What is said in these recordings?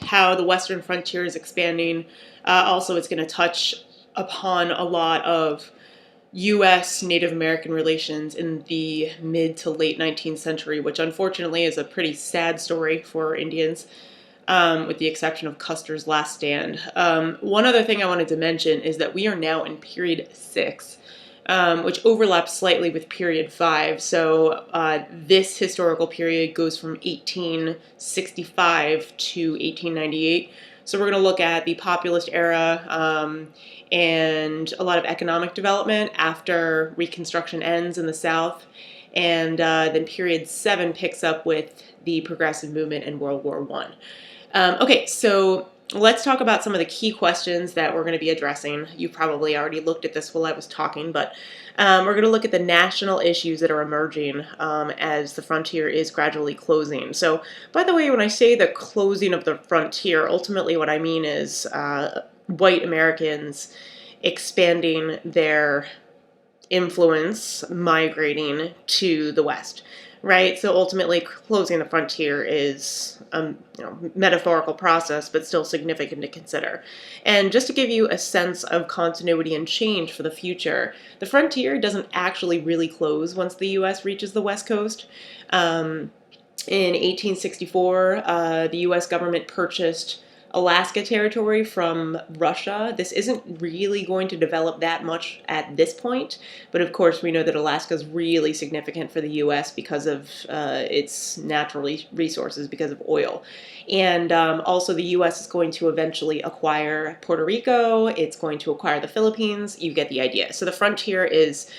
how the western frontier is expanding. Also, it's going to touch upon a lot of U.S. Native American relations in the mid to late 19th century, which unfortunately is a pretty sad story for Indians, with the exception of Custer's Last Stand. One other thing I wanted to mention is that we are now in period 6, which overlaps slightly with period 5. So this historical period goes from 1865 to 1898. So we're going to look at the populist era, and a lot of economic development after Reconstruction ends in the South. And then period 7 picks up with the progressive movement in World War I. Okay, so let's talk about some of the key questions that we're going to be addressing. You probably already looked at this while I was talking, but we're going to look at the national issues that are emerging as the frontier is gradually closing. So, by the way, when I say the closing of the frontier, ultimately what I mean is white Americans expanding their influence, migrating to the West. Right, so ultimately closing the frontier is a metaphorical process, but still significant to consider. And just to give you a sense of continuity and change for the future, the frontier doesn't actually really close once the U.S. reaches the West Coast. In 1864, the U.S. government purchased Alaska territory from Russia. This isn't really going to develop that much at this point, but of course we know that Alaska is really significant for the U.S. because of its natural resources, because of oil. And also the U.S. is going to eventually acquire Puerto Rico, it's going to acquire the Philippines, you get the idea. So the frontier is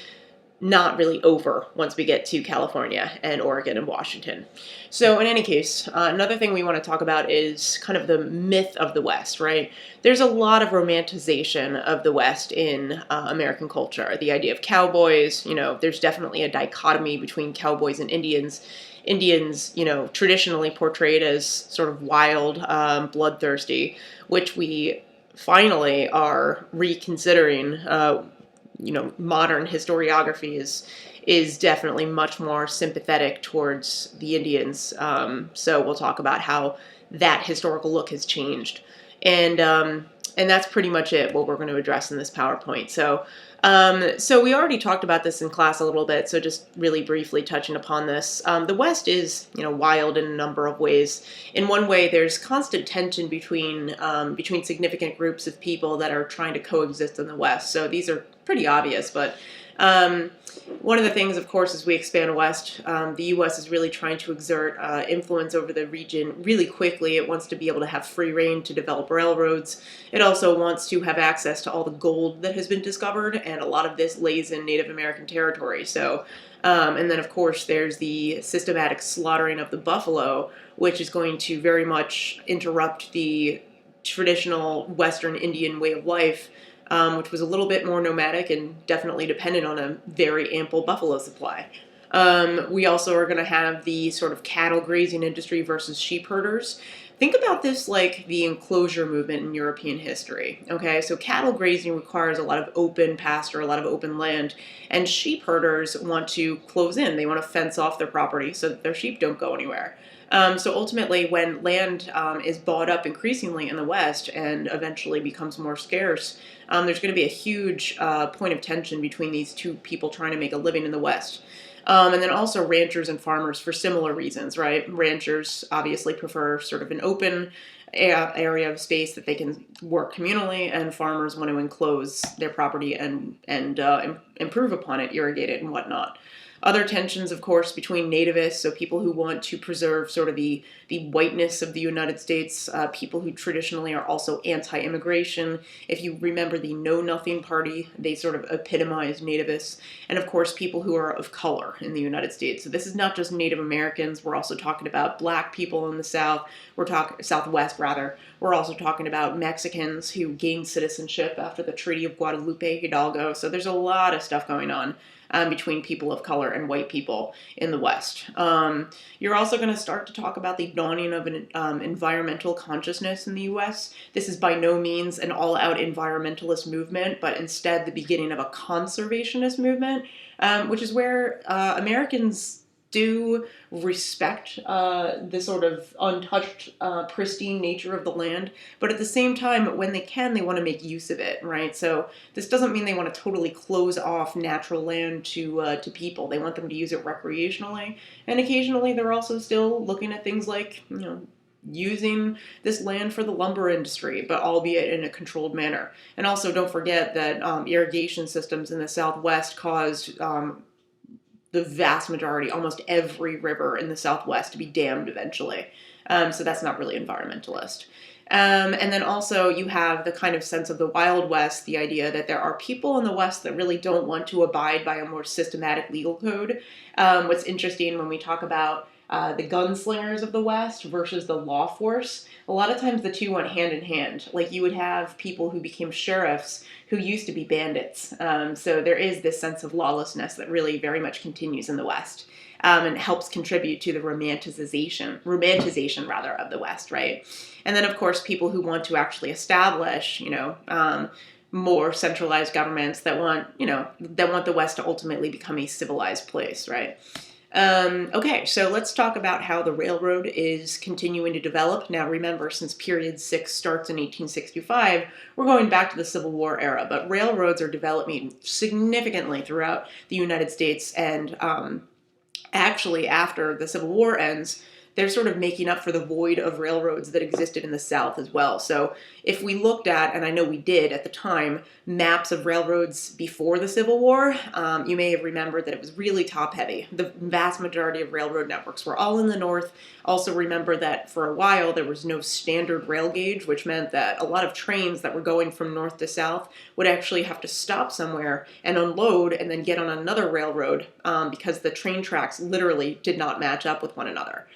not really over once we get to California and Oregon and Washington. So in any case, another thing we want to talk about is kind of the myth of the West, right? There's a lot of romanticization of the West in American culture. The idea of cowboys, there's definitely a dichotomy between cowboys and Indians. Indians, traditionally portrayed as sort of wild, bloodthirsty, which we finally are reconsidering. Modern historiography is definitely much more sympathetic towards the Indians. So we'll talk about how that historical look has changed, and that's pretty much it. What we're going to address in this PowerPoint. So we already talked about this in class a little bit. So just really briefly touching upon this, the West is wild in a number of ways. In one way, there's constant tension between significant groups of people that are trying to coexist in the West. So these are pretty obvious, but one of the things, of course, as we expand west, the U.S. is really trying to exert influence over the region really quickly. It wants to be able to have free reign to develop railroads. It also wants to have access to all the gold that has been discovered, and a lot of this lays in Native American territory. So, and then, of course, there's the systematic slaughtering of the buffalo, which is going to very much interrupt the traditional Western Indian way of life, which was a little bit more nomadic and definitely dependent on a very ample buffalo supply. We also are going to have the sort of cattle grazing industry versus sheep herders. Think about this like the enclosure movement in European history. Okay, so cattle grazing requires a lot of open pasture, a lot of open land, and sheep herders want to close in. They want to fence off their property so that their sheep don't go anywhere. So ultimately, when land is bought up increasingly in the West and eventually becomes more scarce, there's going to be a huge point of tension between these two people trying to make a living in the West. And then also ranchers and farmers for similar reasons, right? Ranchers obviously prefer sort of an open area of space that they can work communally, and farmers want to enclose their property and improve upon it, irrigate it, and whatnot. Other tensions, of course, between nativists, so people who want to preserve sort of the whiteness of the United States, people who traditionally are also anti-immigration. If you remember the Know Nothing Party, they sort of epitomize nativists. And of course, people who are of color in the United States. So this is not just Native Americans. We're also talking about black people in the South. We're talking Southwest, rather. We're also talking about Mexicans who gained citizenship after the Treaty of Guadalupe Hidalgo. So there's a lot of stuff going on between people of color and white people in the West. You're also going to start to talk about the dawning of an environmental consciousness in the U.S. This is by no means an all-out environmentalist movement, but instead the beginning of a conservationist movement, which is where Americans do respect the sort of untouched, pristine nature of the land, but at the same time, when they can, they want to make use of it, right? So this doesn't mean they want to totally close off natural land to people. They want them to use it recreationally, and occasionally they're also still looking at things like, using this land for the lumber industry, but albeit in a controlled manner. And also, don't forget that irrigation systems in the Southwest caused the vast majority, almost every river in the Southwest, to be dammed eventually. So that's not really environmentalist. And then also you have the kind of sense of the Wild West, the idea that there are people in the West that really don't want to abide by a more systematic legal code. What's interesting when we talk about the gunslingers of the West versus the law force, a lot of times the two went hand in hand. Like, you would have people who became sheriffs who used to be bandits. So there is this sense of lawlessness that really very much continues in the West. And helps contribute to the romanticization of the West, right? And then, of course, people who want to actually establish, more centralized governments that want the West to ultimately become a civilized place, right? Okay, so let's talk about how the railroad is continuing to develop. Now, remember, since period 6 starts in 1865, we're going back to the Civil War era, but railroads are developing significantly throughout the United States, and actually, after the Civil War ends, they're sort of making up for the void of railroads that existed in the South as well. So if we looked at, and I know we did at the time, maps of railroads before the Civil War, you may have remembered that it was really top-heavy. The vast majority of railroad networks were all in the North. Also remember that for a while there was no standard rail gauge, which meant that a lot of trains that were going from north to south would actually have to stop somewhere and unload and then get on another railroad because the train tracks literally did not match up with one another.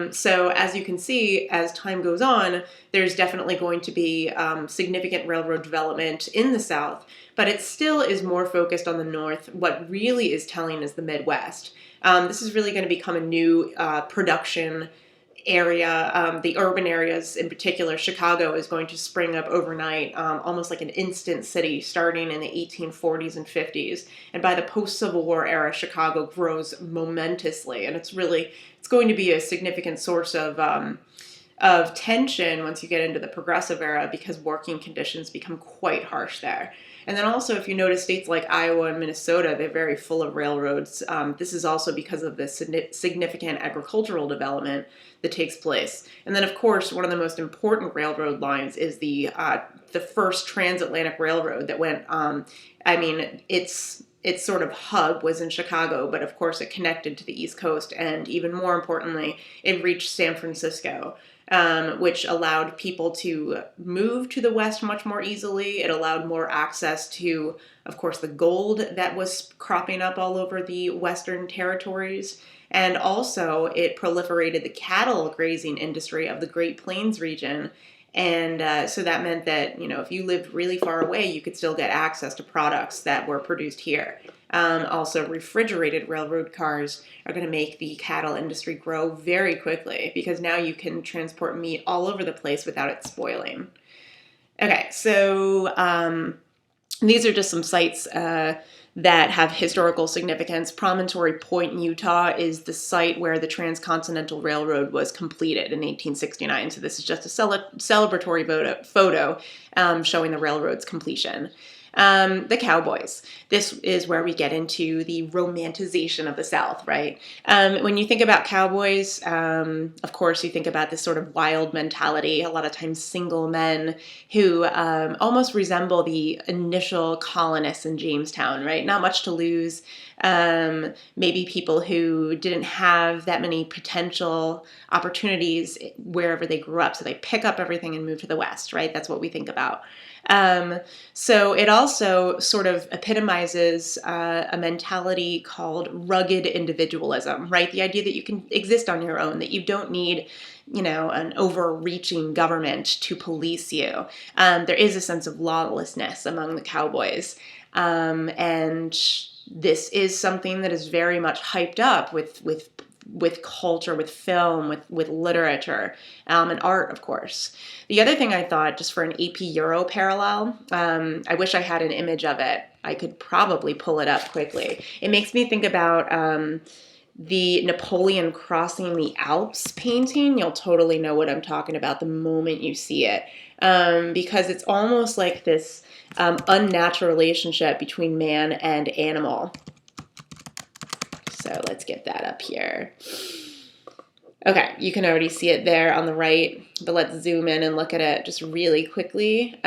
So as you can see, as time goes on, there's definitely going to be significant railroad development in the South, but it still is more focused on the North. What really is telling is the Midwest. This is really going to become a new production area. The urban areas in particular, Chicago is going to spring up overnight, almost like an instant city starting in the 1840s and 50s. And by the post-Civil War era, Chicago grows momentously, and it's going to be a significant source of tension once you get into the Progressive era, because working conditions become quite harsh there. And then also, if you notice, states like Iowa and Minnesota, they're very full of railroads. This is also because of the significant agricultural development that takes place. And then, of course, one of the most important railroad lines is the first transatlantic railroad that went, its sort of hub was in Chicago, but of course it connected to the East Coast, and even more importantly, it reached San Francisco, which allowed people to move to the West much more easily. It allowed more access to, of course, the gold that was cropping up all over the Western territories. And also, it proliferated the cattle grazing industry of the Great Plains region. And so that meant that, if you lived really far away, you could still get access to products that were produced here. Also, refrigerated railroad cars are going to make the cattle industry grow very quickly, because now you can transport meat all over the place without it spoiling. Okay, so these are just some sites that have historical significance. Promontory Point in Utah is the site where the Transcontinental Railroad was completed in 1869. So this is just a celebratory photo showing the railroad's completion. The Cowboys. This is where we get into the romanticization of the South, right? When you think about cowboys, of course, you think about this sort of wild mentality, a lot of times single men who almost resemble the initial colonists in Jamestown, right? Not much to lose. Maybe people who didn't have that many potential opportunities wherever they grew up. So they pick up everything and move to the West, right? That's what we think about. So it also sort of epitomizes a mentality called rugged individualism, right? The idea that you can exist on your own, that you don't need, an overreaching government to police you. There is a sense of lawlessness among the cowboys. And this is something that is very much hyped up with culture, with film, with literature, and art, of course. The other thing I thought, just for an AP Euro parallel, I wish I had an image of it. I could probably pull it up quickly. It makes me think about the Napoleon crossing the Alps painting, you'll totally know what I'm talking about the moment you see it, because it's almost like this unnatural relationship between man and animal. So let's get that up here. Okay, you can already see it there on the right, but let's zoom in and look at it just really quickly.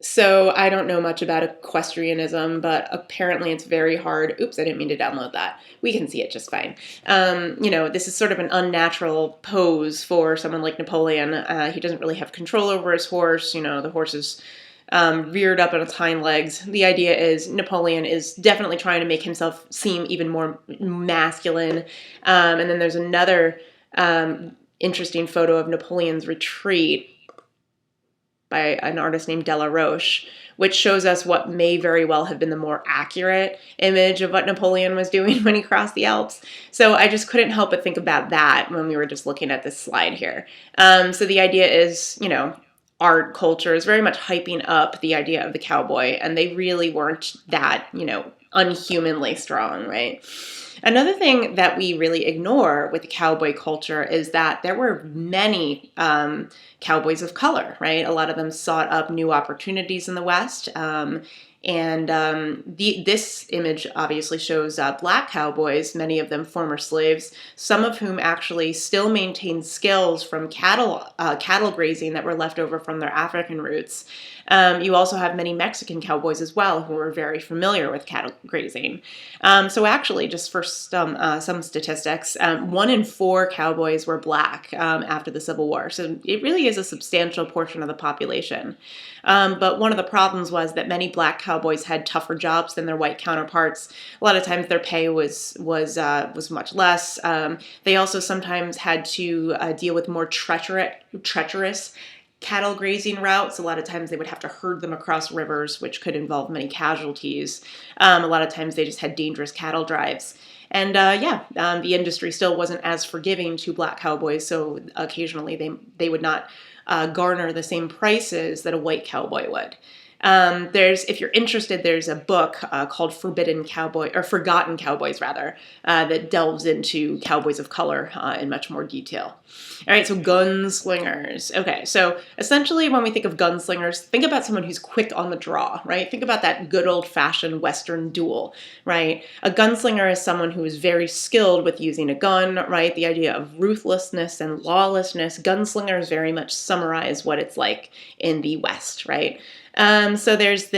So I don't know much about equestrianism, but apparently it's very hard. Oops, I didn't mean to download that. We can see it just fine. This is sort of an unnatural pose for someone like Napoleon. He doesn't really have control over his horse. The horse is reared up on its hind legs. The idea is Napoleon is definitely trying to make himself seem even more masculine. And then there's another interesting photo of Napoleon's retreat by an artist named Delaroche, which shows us what may very well have been the more accurate image of what Napoleon was doing when he crossed the Alps. So I just couldn't help but think about that when we were just looking at this slide here. So the idea is, art culture is very much hyping up the idea of the cowboy, and they really weren't that, unhumanly strong, right? Another thing that we really ignore with the cowboy culture is that there were many cowboys of color, right? A lot of them sought up new opportunities in the West. This image obviously shows black cowboys, many of them former slaves, some of whom actually still maintain skills from cattle grazing that were left over from their African roots. You also have many Mexican cowboys as well who were very familiar with cattle grazing. So actually, just for some statistics, 1 in 4 cowboys were black after the Civil War. So it really is a substantial portion of the population. But one of the problems was that many black cowboys had tougher jobs than their white counterparts. A lot of times their pay was much less. They also sometimes had to deal with more treacherous cattle grazing routes. A lot of times they would have to herd them across rivers, which could involve many casualties. A lot of times they just had dangerous cattle drives. And the industry still wasn't as forgiving to black cowboys, so occasionally they would not garner the same prices that a white cowboy would. If you're interested, there's a book called Forgotten Cowboys, that delves into cowboys of color in much more detail. All right, so gunslingers. Okay, so essentially when we think of gunslingers, think about someone who's quick on the draw, right? Think about that good old-fashioned Western duel, right? A gunslinger is someone who is very skilled with using a gun, right? The idea of ruthlessness and lawlessness, gunslingers very much summarize what it's like in the West, right? So there was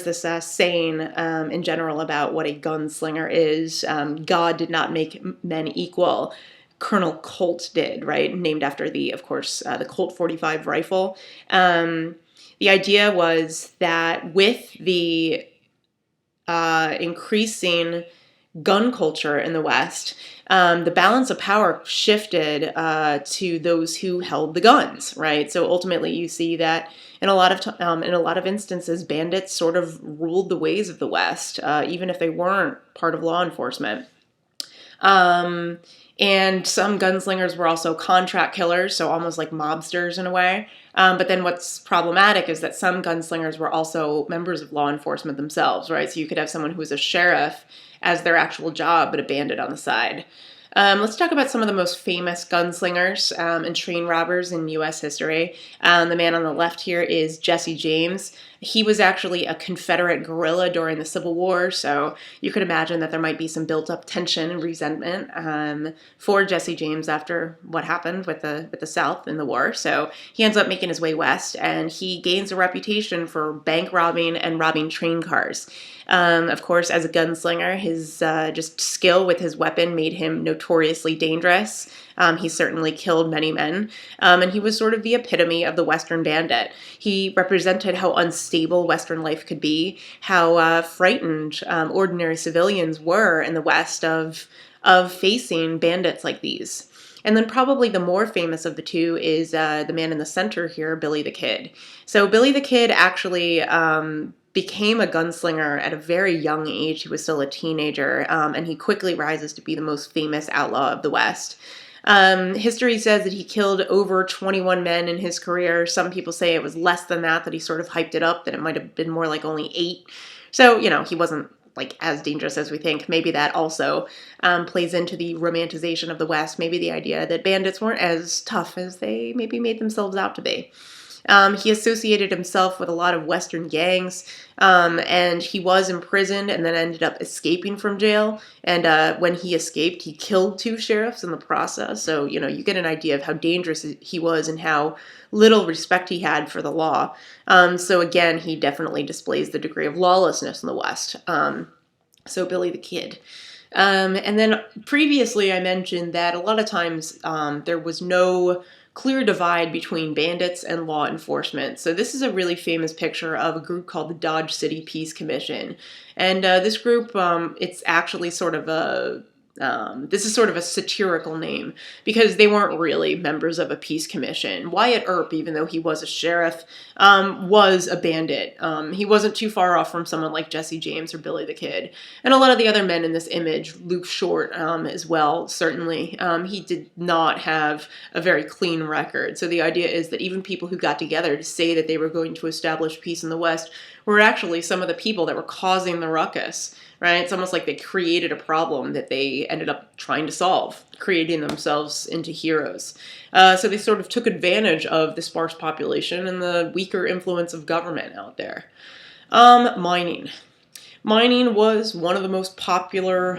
this saying in general about what a gunslinger is. God did not make men equal. Colonel Colt did, right? Named after the Colt 45 rifle. The idea was that with the increasing gun culture in the West, the balance of power shifted to those who held the guns, right? So ultimately, you see that in a lot of instances, bandits sort of ruled the ways of the West, even if they weren't part of law enforcement. And some gunslingers were also contract killers, so almost like mobsters in a way. But then what's problematic is that some gunslingers were also members of law enforcement themselves, right? So you could have someone who was a sheriff as their actual job, but a bandit on the side. Let's talk about some of the most famous gunslingers and train robbers in U.S. history. The man on the left here is Jesse James. He was actually a Confederate guerrilla during the Civil War, so you could imagine that there might be some built-up tension and resentment for Jesse James after what happened with the South in the war. So he ends up making his way west, and he gains a reputation for bank robbing and robbing train cars. Of course, as a gunslinger, his just skill with his weapon made him notoriously dangerous. He certainly killed many men, and he was sort of the epitome of the Western bandit. He represented how unstable Western life could be, how frightened ordinary civilians were in the West of facing bandits like these. And then probably the more famous of the two is the man in the center here, Billy the Kid. So Billy the Kid actually became a gunslinger at a very young age. He was still a teenager, and he quickly rises to be the most famous outlaw of the West. History says that he killed over 21 men in his career. Some people say it was less than that he sort of hyped it up, that it might have been more like only 8. So, he wasn't like as dangerous as we think. Maybe that also plays into the romanticization of the West. Maybe the idea that bandits weren't as tough as they maybe made themselves out to be. He associated himself with a lot of Western gangs, and he was imprisoned and then ended up escaping from jail. And when he escaped, he killed 2 sheriffs in the process. So, you get an idea of how dangerous he was and how little respect he had for the law. So again, he definitely displays the degree of lawlessness in the West. So Billy the Kid. And then previously I mentioned that a lot of times there was no clear divide between bandits and law enforcement. So this is a really famous picture of a group called the Dodge City Peace Commission. And this group, it's actually sort of this is sort of a satirical name because they weren't really members of a peace commission. Wyatt Earp, even though he was a sheriff, was a bandit. He wasn't too far off from someone like Jesse James or Billy the Kid. And a lot of the other men in this image, Luke Short as well, certainly, he did not have a very clean record. So the idea is that even people who got together to say that they were going to establish peace in the West were actually some of the people that were causing the ruckus. Right? It's almost like they created a problem that they ended up trying to solve, creating themselves into heroes. So they sort of took advantage of the sparse population and the weaker influence of government out there. Mining. Mining was one of the most popular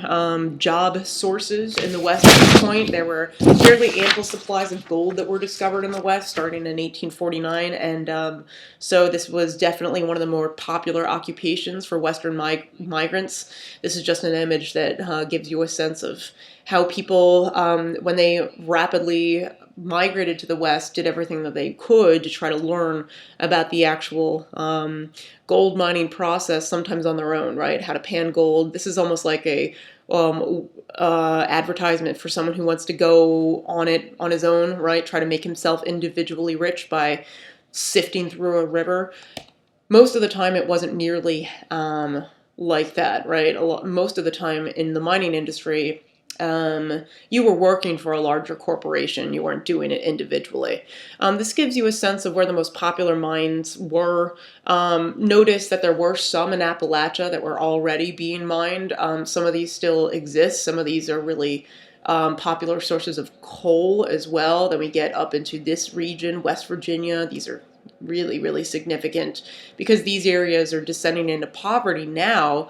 job sources in the West at this point. There were fairly ample supplies of gold that were discovered in the West starting in 1849, and so this was definitely one of the more popular occupations for Western migrants. This is just an image that gives you a sense of how people, when they rapidly migrated to the West, did everything that they could to try to learn about the actual gold mining process, sometimes on their own, right? How to pan gold. This is almost like a advertisement for someone who wants to go on it on his own, right? Try to make himself individually rich by sifting through a river. Most of the time it wasn't nearly like that, right? Most of the time in the mining industry, you were working for a larger corporation. You weren't doing it individually. This gives you a sense of where the most popular mines were. Notice that there were some in Appalachia that were already being mined. Some of these still exist. Some of these are really popular sources of coal as well. Then we get up into this region, West Virginia. These are really, really significant because these areas are descending into poverty now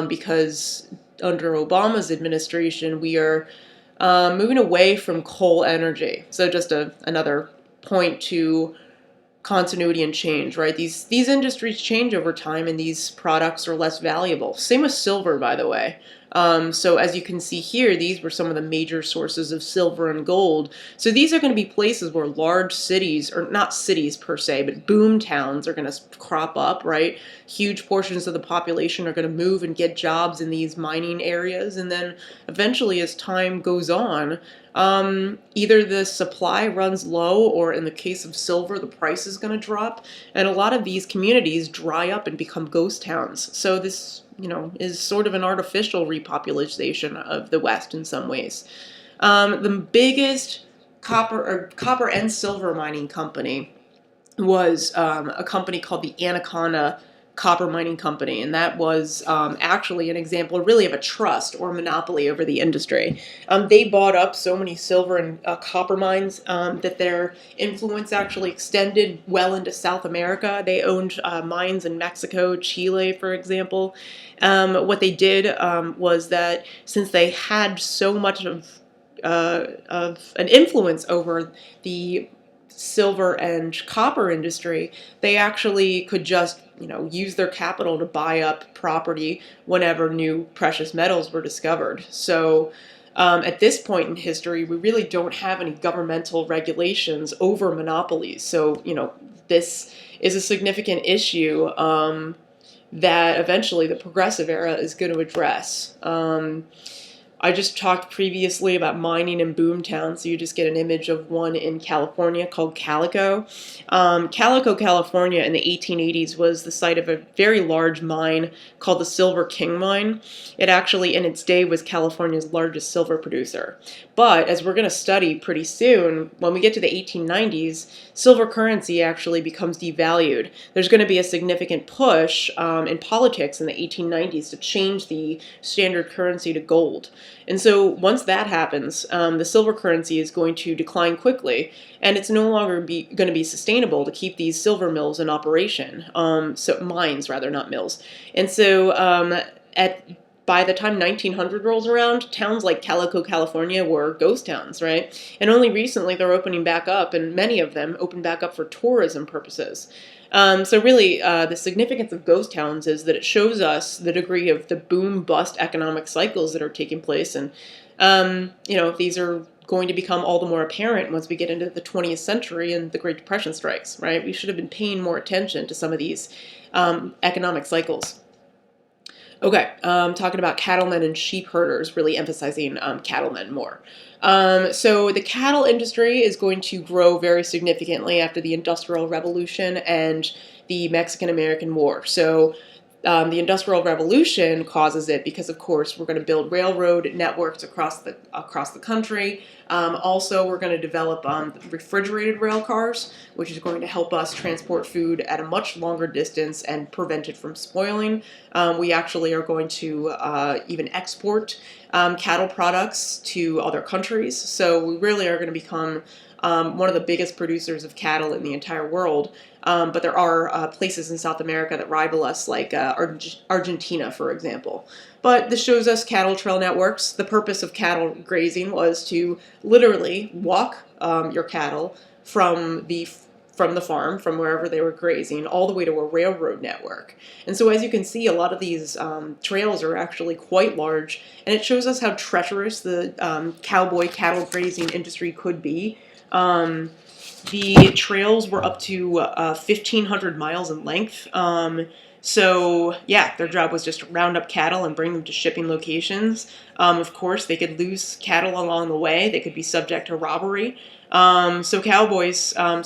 because under Obama's administration, we are moving away from coal energy. So just another point to continuity and change, right? These industries change over time and these products are less valuable. Same with silver, by the way. So as you can see here, these were some of the major sources of silver and gold. So these are going to be places where large cities, or not cities per se, but boom towns are going to crop up, right? Huge portions of the population are going to move and get jobs in these mining areas. And then eventually, as time goes on, either the supply runs low, or in the case of silver, the price is going to drop. And a lot of these communities dry up and become ghost towns. So this, is sort of an artificial repopulation of the West in some ways. The biggest copper and silver mining company was a company called the Anaconda Copper Mining Company, and that was actually an example really of a trust or monopoly over the industry. They bought up so many silver and copper mines that their influence actually extended well into South America. They owned mines in Mexico, Chile, for example. What they did was that since they had so much of an influence over the silver and copper industry, they actually could just use their capital to buy up property whenever new precious metals were discovered. So at this point in history, we really don't have any governmental regulations over monopolies. So, this is a significant issue that eventually the progressive era is going to address. I just talked previously about mining and boomtown, so you just get an image of one in California called Calico. Calico, California in the 1880s was the site of a very large mine called the Silver King Mine. It actually, in its day, was California's largest silver producer. But, as we're going to study pretty soon, when we get to the 1890s, silver currency actually becomes devalued. There's going to be a significant push in politics in the 1890s to change the standard currency to gold. And so once that happens, the silver currency is going to decline quickly, and it's no longer going to be sustainable to keep these silver mills in operation. So mines, rather, not mills. And so by the time 1900 rolls around, towns like Calico, California were ghost towns, right? And only recently they're opening back up, and many of them open back up for tourism purposes. So really, the significance of ghost towns is that it shows us the degree of the boom-bust economic cycles that are taking place, and these are going to become all the more apparent once we get into the 20th century and the Great Depression strikes, right? We should have been paying more attention to some of these economic cycles. Okay, talking about cattlemen and sheep herders, really emphasizing cattlemen more. So the cattle industry is going to grow very significantly after the Industrial Revolution and the Mexican-American War. So the Industrial Revolution causes it because, of course, we're going to build railroad networks across the country. Also, we're going to develop refrigerated rail cars, which is going to help us transport food at a much longer distance and prevent it from spoiling. We actually are going to even export cattle products to other countries. So we really are going to become one of the biggest producers of cattle in the entire world. But there are places in South America that rival us, like Argentina, for example. But this shows us cattle trail networks. The purpose of cattle grazing was to literally walk your cattle from the farm, from wherever they were grazing, all the way to a railroad network. And so as you can see, a lot of these trails are actually quite large, and it shows us how treacherous the cowboy cattle grazing industry could be. The trails were up to 1,500 miles in length. So, yeah, their job was just to round up cattle and bring them to shipping locations. Of course, they could lose cattle along the way. They could be subject to robbery. So cowboys, a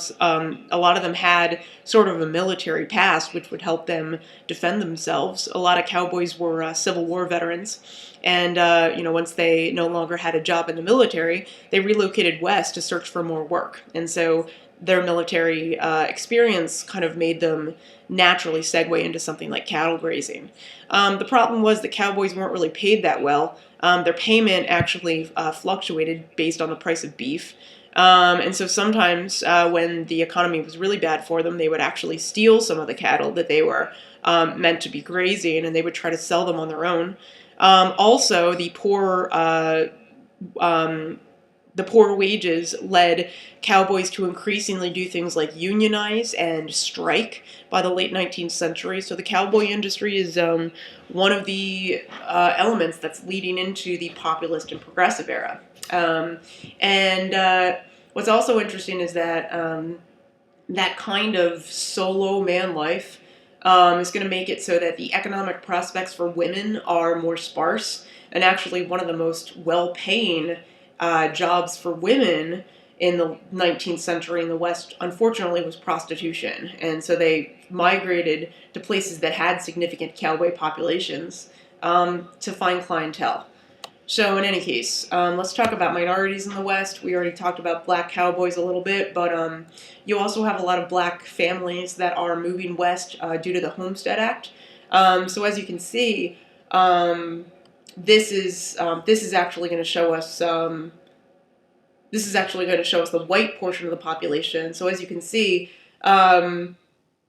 lot of them had sort of a military past, which would help them defend themselves. A lot of cowboys were Civil War veterans. And, once they no longer had a job in the military, they relocated west to search for more work. And so their military experience kind of made them naturally segue into something like cattle grazing. The problem was that cowboys weren't really paid that well. Their payment actually fluctuated based on the price of beef. And so sometimes when the economy was really bad for them, they would actually steal some of the cattle that they were meant to be grazing, and they would try to sell them on their own. Also, the poor wages led cowboys to increasingly do things like unionize and strike by the late 19th century. So the cowboy industry is one of the elements that's leading into the populist and progressive era. What's also interesting is that that kind of solo man life is going to make it so that the economic prospects for women are more sparse. And actually, one of the most well-paying jobs for women in the 19th century in the West, unfortunately, was prostitution. And so they migrated to places that had significant cowboy populations to find clientele. So in any case, let's talk about minorities in the West. We already talked about black cowboys a little bit, but you also have a lot of black families that are moving west due to the Homestead Act. So as you can see, this is actually going to show us the white portion of the population. So as you can see, in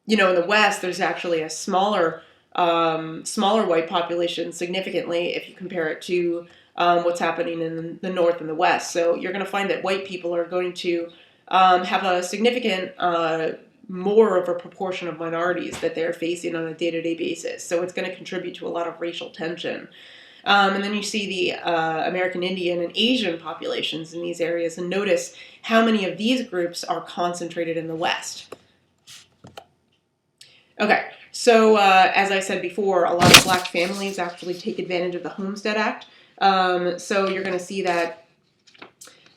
the West, there's actually a smaller white population significantly if you compare it to what's happening in the North and the West. So you're going to find that white people are going to have a significant more of a proportion of minorities that they're facing on a day-to-day basis. So it's going to contribute to a lot of racial tension. And then you see the American Indian and Asian populations in these areas, and notice how many of these groups are concentrated in the West. Okay, so as I said before, a lot of black families actually take advantage of the Homestead Act. So you're going to see that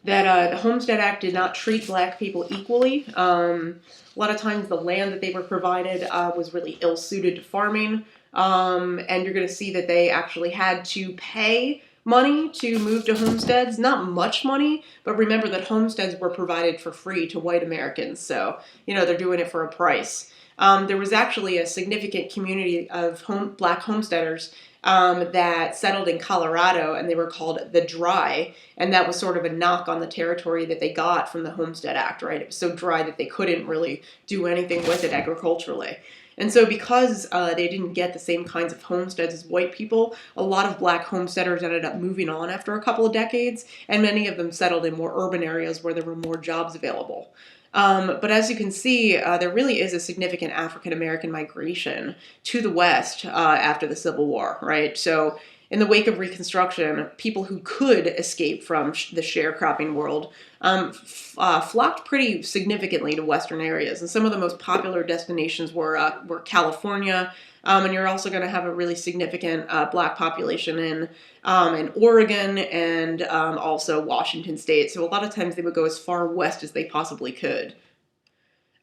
the Homestead Act did not treat black people equally. A lot of times the land that they were provided was really ill-suited to farming. And you're going to see that they actually had to pay money to move to homesteads. Not much money, but remember that homesteads were provided for free to white Americans. So, they're doing it for a price. There was actually a significant community of black homesteaders that settled in Colorado, and they were called the Dry, and that was sort of a knock on the territory that they got from the Homestead Act, right? It was so dry that they couldn't really do anything with it agriculturally. And so because they didn't get the same kinds of homesteads as white people, a lot of black homesteaders ended up moving on after a couple of decades, and many of them settled in more urban areas where there were more jobs available. But as you can see, there really is a significant African-American migration to the West after the Civil War, right? So in the wake of Reconstruction, people who could escape from the sharecropping world flocked pretty significantly to Western areas. And some of the most popular destinations were California, and you're also going to have a really significant black population in Oregon and also Washington State. So a lot of times they would go as far west as they possibly could.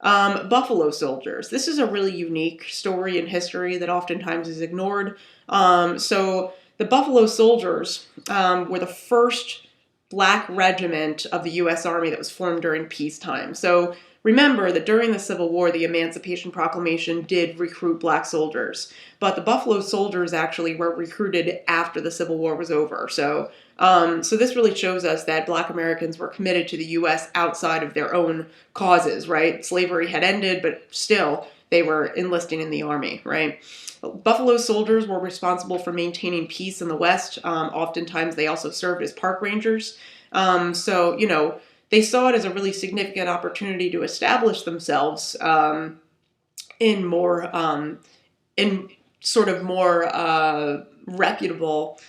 Buffalo soldiers. This is a really unique story in history that oftentimes is ignored. So the Buffalo Soldiers were the first black regiment of the U.S. Army that was formed during peacetime. So remember that during the Civil War, the Emancipation Proclamation did recruit black soldiers, but the Buffalo Soldiers actually were recruited after the Civil War was over. So this really shows us that black Americans were committed to the U.S. outside of their own causes, right? Slavery had ended, but still they were enlisting in the Army, right? Buffalo soldiers were responsible for maintaining peace in the West. Oftentimes they also served as park rangers. So, they saw it as a really significant opportunity to establish themselves in more, in sort of more reputable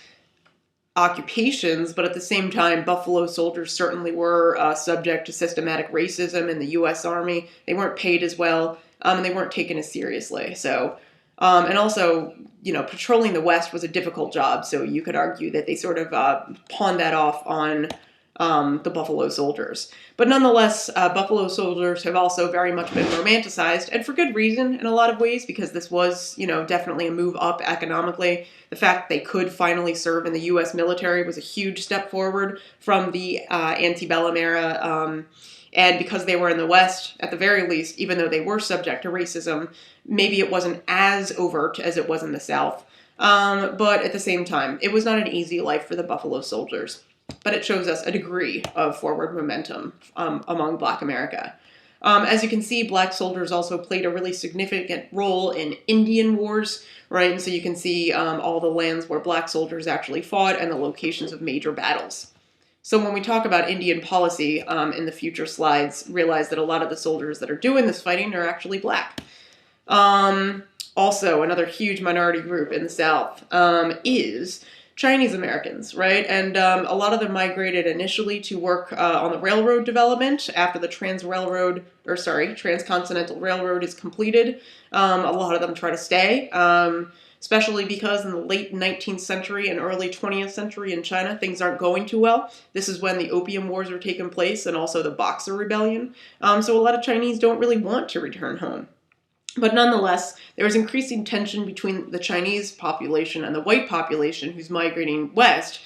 occupations, but at the same time, Buffalo soldiers certainly were subject to systematic racism in the U.S. Army. They weren't paid as well, and they weren't taken as seriously. So, and also, patrolling the West was a difficult job, so you could argue that they sort of pawned that off on the Buffalo Soldiers. But nonetheless, Buffalo Soldiers have also very much been romanticized, and for good reason in a lot of ways, because this was, definitely a move up economically. The fact that they could finally serve in the U.S. military was a huge step forward from the antebellum era. And because they were in the West, at the very least, even though they were subject to racism, maybe it wasn't as overt as it was in the South. But at the same time, it was not an easy life for the Buffalo Soldiers. But it shows us a degree of forward momentum among Black America. As you can see, black soldiers also played a really significant role in Indian wars, right? And so you can see all the lands where black soldiers actually fought and the locations of major battles. So when we talk about Indian policy in the future slides, realize that a lot of the soldiers that are doing this fighting are actually black. Also, another huge minority group in the South is Chinese Americans, right? And a lot of them migrated initially to work on the railroad development after the Transcontinental Railroad is completed. A lot of them try to stay, especially because in the late 19th century and early 20th century in China, things aren't going too well. This is when the Opium Wars are taking place and also the Boxer Rebellion. So a lot of Chinese don't really want to return home. But nonetheless, there is increasing tension between the Chinese population and the white population who's migrating west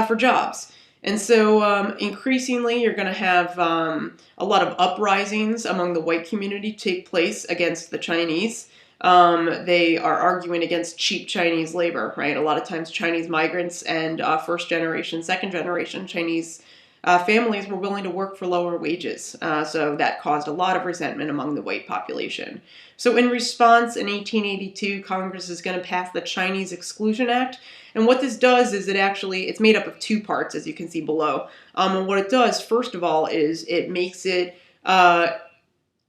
for jobs. And so increasingly, you're going to have a lot of uprisings among the white community take place against the Chinese. They are arguing against cheap Chinese labor, right? A lot of times Chinese migrants and first generation, second generation Chinese families were willing to work for lower wages. So that caused a lot of resentment among the white population. So in response, in 1882, Congress is going to pass the Chinese Exclusion Act. And what this does is it's made up of two parts, as you can see below. And what it does, first of all, is it makes it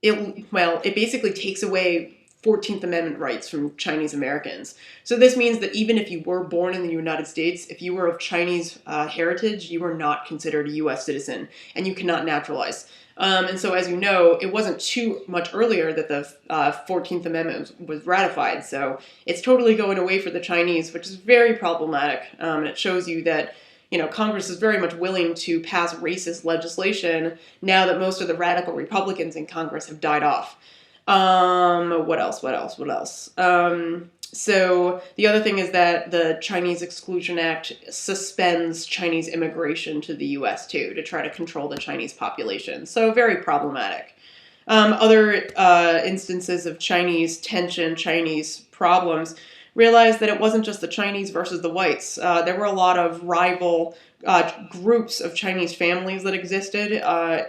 basically takes away 14th Amendment rights from Chinese Americans. So this means that even if you were born in the United States, if you were of Chinese heritage, you were not considered a U.S. citizen, and you cannot naturalize. And so, as you know, it wasn't too much earlier that the 14th Amendment was ratified. So it's totally going away for the Chinese, which is very problematic. And it shows you that, Congress is very much willing to pass racist legislation now that most of the radical Republicans in Congress have died off. What else? So the other thing is that the Chinese Exclusion Act suspends Chinese immigration to the U.S. too, to try to control the Chinese population. So very problematic. Other instances of Chinese tension, Chinese problems, realized that it wasn't just the Chinese versus the whites. There were a lot of rival groups of Chinese families that existed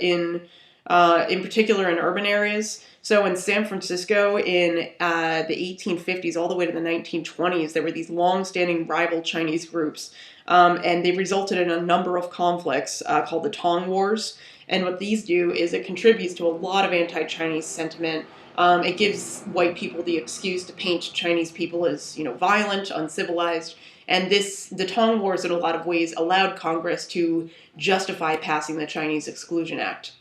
in particular in urban areas. So in San Francisco in the 1850s all the way to the 1920s, there were these long-standing rival Chinese groups, and they resulted in a number of conflicts called the Tong Wars. And what these do is it contributes to a lot of anti-Chinese sentiment. It gives white people the excuse to paint Chinese people as, violent, uncivilized. And the Tong Wars, in a lot of ways, allowed Congress to justify passing the Chinese Exclusion Act.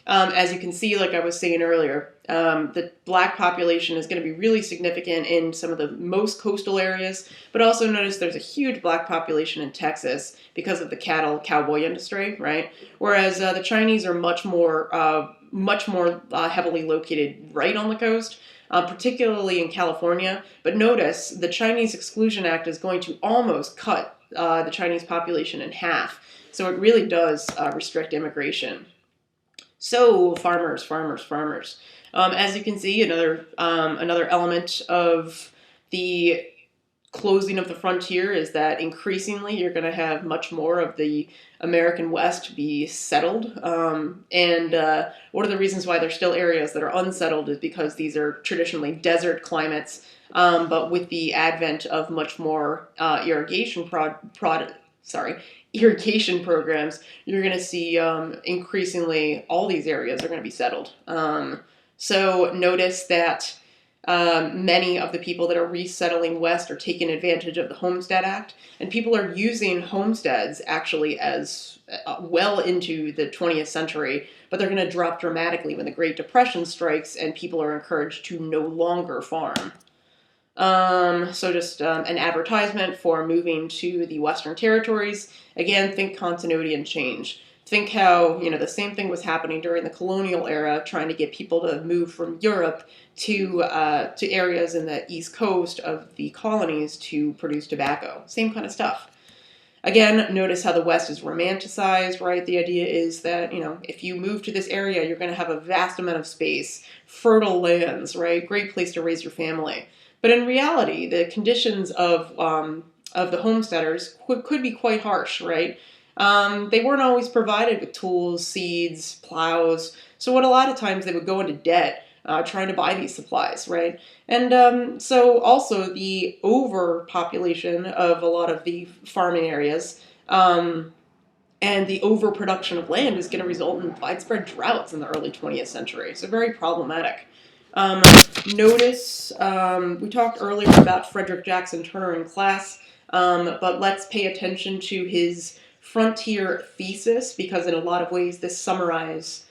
As you can see, like I was saying earlier, the black population is going to be really significant in some of the most coastal areas, but also notice there's a huge black population in Texas because of the cowboy industry, right? Whereas the Chinese are much more heavily located right on the coast, particularly in California. But notice the Chinese Exclusion Act is going to almost cut the Chinese population in half. So it really does restrict immigration. So farmers. As you can see, another element of the closing of the frontier is that increasingly you're going to have much more of the American West be settled. And one of the reasons why there's still areas that are unsettled is because these are traditionally desert climates. But with the advent of much more irrigation programs, you're going to see increasingly all these areas are going to be settled. So notice that many of the people that are resettling west are taking advantage of the Homestead Act, and people are using homesteads actually as well into the 20th century, but they're going to drop dramatically when the Great Depression strikes and people are encouraged to no longer farm. So just an advertisement for moving to the Western Territories. Again, think continuity and change. Think how, the same thing was happening during the colonial era, trying to get people to move from Europe to areas in the East Coast of the colonies to produce tobacco. Same kind of stuff. Again, notice how the West is romanticized, right? The idea is that, if you move to this area, you're going to have a vast amount of space, fertile lands, right? Great place to raise your family. But in reality, the conditions of the homesteaders could be quite harsh, right? They weren't always provided with tools, seeds, plows. So what a lot of times they would go into debt trying to buy these supplies, right? And so also the overpopulation of a lot of the farming areas and the overproduction of land is going to result in widespread droughts in the early 20th century. So very problematic. Notice, we talked earlier about Frederick Jackson Turner in class, but let's pay attention to his frontier thesis, because in a lot of ways this summarizes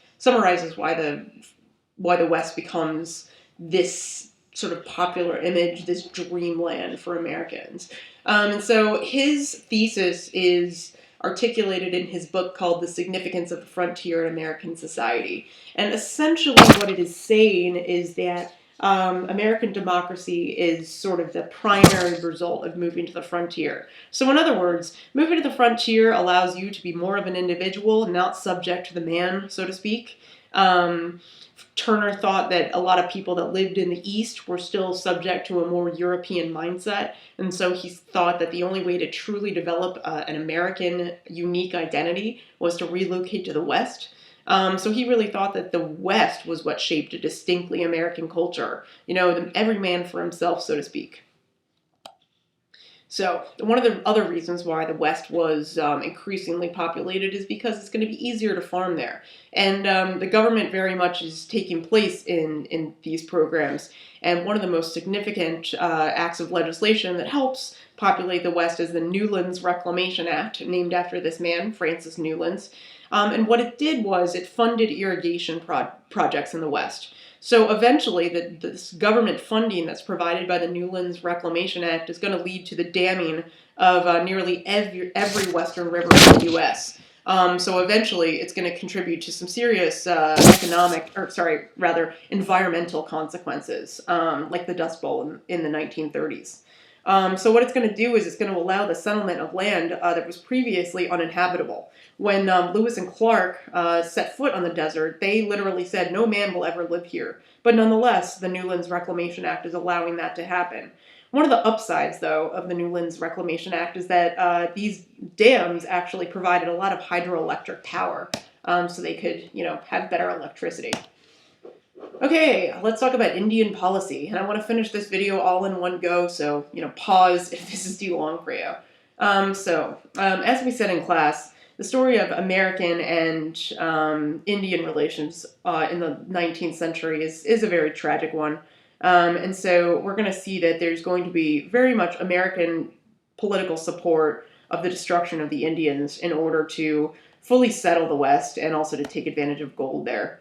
why the West becomes this sort of popular image, this dreamland for Americans. And so his thesis is articulated in his book called The Significance of the Frontier in American Society. And essentially what it is saying is that American democracy is sort of the primary result of moving to the frontier. So in other words, moving to the frontier allows you to be more of an individual, not subject to the man, so to speak. Turner thought that a lot of people that lived in the East were still subject to a more European mindset, and so he thought that the only way to truly develop an American unique identity was to relocate to the West. So he really thought that the West was what shaped a distinctly American culture, every man for himself, so to speak. So one of the other reasons why the West was increasingly populated is because it's going to be easier to farm there. And the government very much is taking place in these programs. And one of the most significant acts of legislation that helps populate the West is the Newlands Reclamation Act, named after this man, Francis Newlands. And what it did was it funded irrigation projects in the West. So eventually, this government funding that's provided by the Newlands Reclamation Act is going to lead to the damming of nearly every western river in the U.S. So eventually, it's going to contribute to some serious environmental consequences, like the Dust Bowl in the 1930s. So what it's going to do is it's going to allow the settlement of land that was previously uninhabitable. When Lewis and Clark set foot on the desert, they literally said, no man will ever live here. But nonetheless, the Newlands Reclamation Act is allowing that to happen. One of the upsides, though, of the Newlands Reclamation Act is that these dams actually provided a lot of hydroelectric power, so they could, have better electricity. Okay, let's talk about Indian policy. And I want to finish this video all in one go, so, pause if this is too long for you. As we said in class, the story of American and Indian relations in the 19th century is a very tragic one. And so we're going to see that there's going to be very much American political support of the destruction of the Indians in order to fully settle the West and also to take advantage of gold there.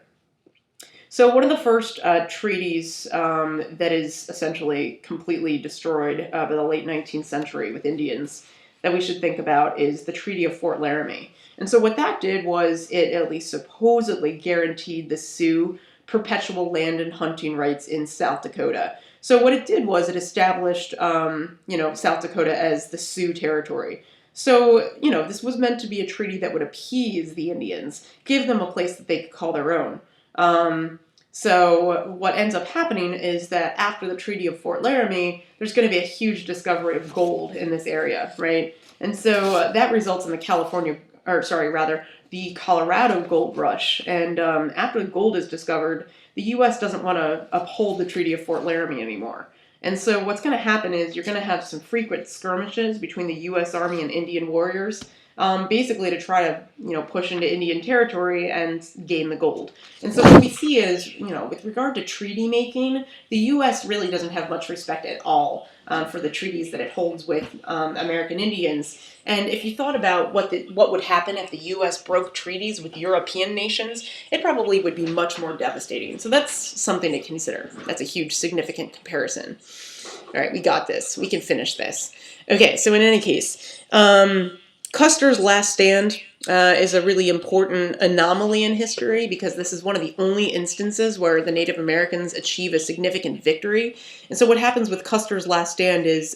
So one of the first treaties that is essentially completely destroyed by the late 19th century with Indians that we should think about is the Treaty of Fort Laramie. And so what that did was it at least supposedly guaranteed the Sioux perpetual land and hunting rights in South Dakota. So what it did was it established, South Dakota as the Sioux territory. So, this was meant to be a treaty that would appease the Indians, give them a place that they could call their own. So what ends up happening is that after the Treaty of Fort Laramie, there's going to be a huge discovery of gold in this area, right? And so that results in the Colorado gold rush. And after the gold is discovered, the U.S. doesn't want to uphold the Treaty of Fort Laramie anymore. And so what's going to happen is you're going to have some frequent skirmishes between the U.S. Army and Indian warriors, basically to try to, push into Indian territory and gain the gold. And so what we see is, with regard to treaty making, the U.S. really doesn't have much respect at all for the treaties that it holds with American Indians. And if you thought about what would happen if the U.S. broke treaties with European nations, it probably would be much more devastating. So that's something to consider. That's a huge, significant comparison. All right, we got this. We can finish this. Okay, so in any case, Custer's last stand is a really important anomaly in history because this is one of the only instances where the Native Americans achieve a significant victory. And so what happens with Custer's last stand is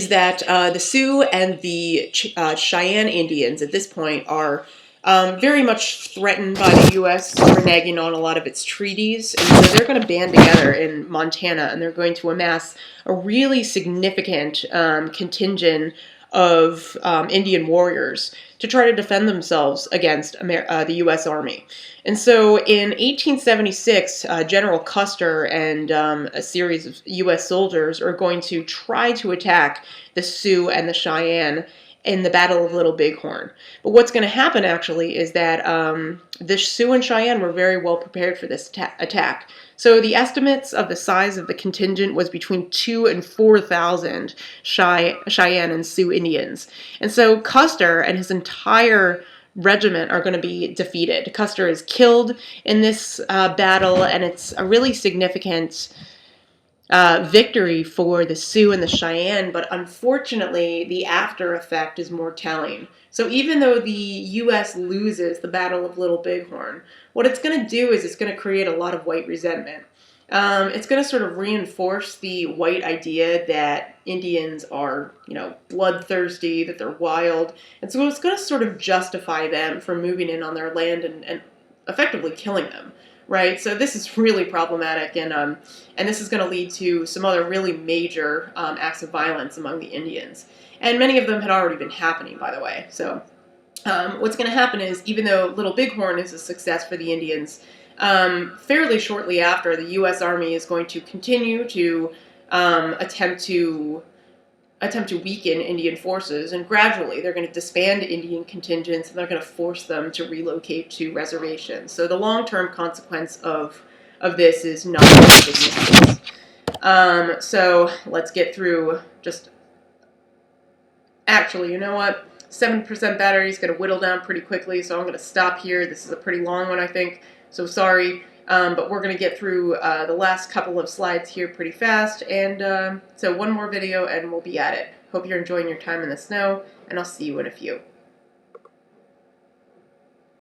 that the Sioux and the Cheyenne Indians at this point are very much threatened by the U.S. reneging on a lot of its treaties. And so they're going to band together in Montana and they're going to amass a really significant contingent of Indian warriors to try to defend themselves against the U.S. Army. And so in 1876, General Custer and a series of U.S. soldiers are going to try to attack the Sioux and the Cheyenne in the Battle of Little Bighorn. But what's going to happen, actually, is that the Sioux and Cheyenne were very well prepared for this attack. So the estimates of the size of the contingent was between 2,000 and 4,000 Cheyenne and Sioux Indians. And so Custer and his entire regiment are going to be defeated. Custer is killed in this battle, and it's a really significant victory for the Sioux and the Cheyenne, but unfortunately the after effect is more telling. So even though the U.S. loses the Battle of Little Bighorn, what it's going to do is it's going to create a lot of white resentment. It's going to sort of reinforce the white idea that Indians are, bloodthirsty, that they're wild, and so it's going to sort of justify them for moving in on their land and effectively killing them. Right, so this is really problematic, and this is going to lead to some other really major acts of violence among the Indians. And many of them had already been happening, by the way. So what's going to happen is, even though Little Bighorn is a success for the Indians, fairly shortly after, the U.S. Army is going to continue to attempt to attempt to weaken Indian forces, and gradually they're going to disband Indian contingents and they're going to force them to relocate to reservations. So the long-term consequence of this is not significant. So let's get through just... Actually, you know what? 7% battery is going to whittle down pretty quickly, so I'm going to stop here. This is a pretty long one, I think, so sorry. But we're going to get through the last couple of slides here pretty fast, and so one more video and we'll be at it. Hope you're enjoying your time in the snow, and I'll see you in a few.